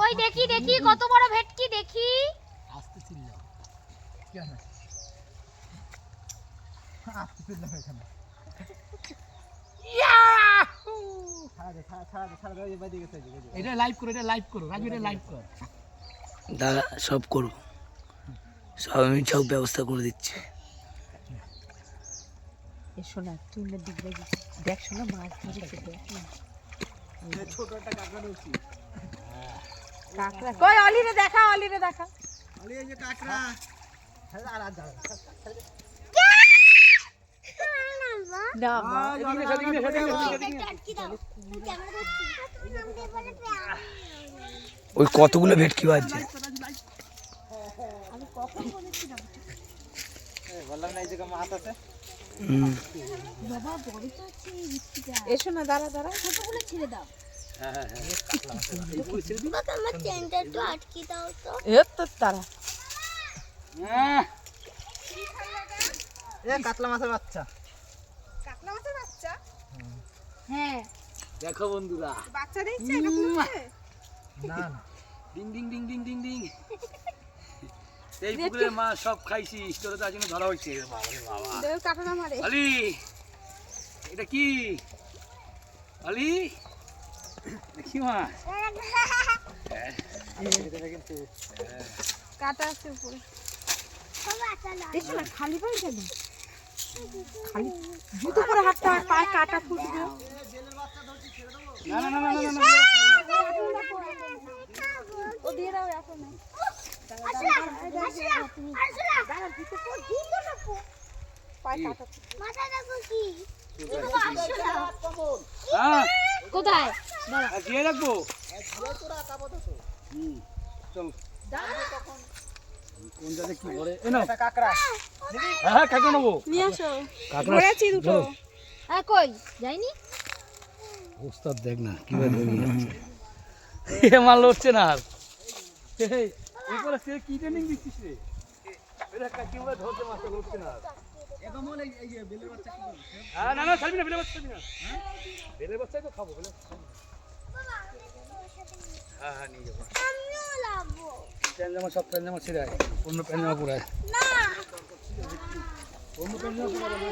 ওই দেখি দেখি কত বড় ভেটকি দেখি। আস্তে চিল্লাও কেন আস্তে চিল্লাও এখানে এটা লাইভ করো, এটা লাইভ করো রাজু, এটা লাইভ কর। দাদা সব করো, সব আমি সব ব্যবস্থা করে দিচ্ছি। এসো না তুই না দিক দেখ, শোনা মাছ ধরেছে দেখ না। ছোট একটা কাঁকড়া ধরছি। কাকড়া কই? অলিরে দেখা, অলিরে দেখা। অলি এই যে কাঁকড়া। আর না ওই কতগুলো ভেটকি বাজছে। আমি কখন বলেছিলাম বললাম না এই জায়গা মাছ আছে। বাবা বড় তো আছে ভেটকিটা। এসো না, দাঁড়া দাঁড়া, ছোটগুলো ছেড়ে দাও। হ্যাঁ হ্যাঁ এইগুলো ছেড়ে দিই। বাবা আমার চেনটা একটু আটকে দাও তো। এত তো তারা এ কাতলা মাছের বাচ্চা। কাতলা মাছের বাচ্চা? হ্যাঁ দেখো বন্ধুরা, বাচ্চা দিচ্ছে কাতলা মাছে? না না ding ding ding ding ding ding. এই পুকুরের মাছ সব খাইছি, তোরা তার জন্য ধরা হয়েছে। বাবারে বাবা, দেও কাটানা মারে। আলি এটা কি আলি? দেখি মাছ কাটা আছে উপরে। বাবা চলো। এসো না, খালি পায়ে কেন? খালি জুতো পরে হাঁটতে হয়, পায়ে কাটা ফুটবে। না না না না না না। ও দিয়ে দাও এখন। পায়ে কাটা। মাথা দেখো কি? হ্যাঁ কোথায়? আর দিয়ে রাখবো। চল কোন জায়গায় কি করে এ নাও কাঁকড়া। হ্যাঁ হ্যাঁ কাকে নেবো? নিয়ে আসো। কাঁকড়া ধরেছি দুটো। হ্যাঁ কই যাইনি? ওস্তাদ দেখ না কিভাবে ধরে যাচ্ছে। এ মাল লড়ছে না আর। এই এরপরে সে কি ট্রেনিং দিচ্ছিস রে? এরা কিভাবে ধরতে মাছটা লড়ছে না আর। একমল এই যে বেলের বাচ্চা কি করবে? হ্যাঁ না না ছাড়বি না, বেলে বাচ্চা ছাড়বি না। বেলে বাচ্চাই তো খাবো, বেলে হ্যাঁ হ্যাঁ নিয়ে যাবো। আমিও লাগবো। প্যান্ট জামা সব প্যান্ট জামা ছেড়ে আয়, অন্য প্যান্ট জামা পরে আয়। না। অন্য প্যান্ট জামা পরে আয়।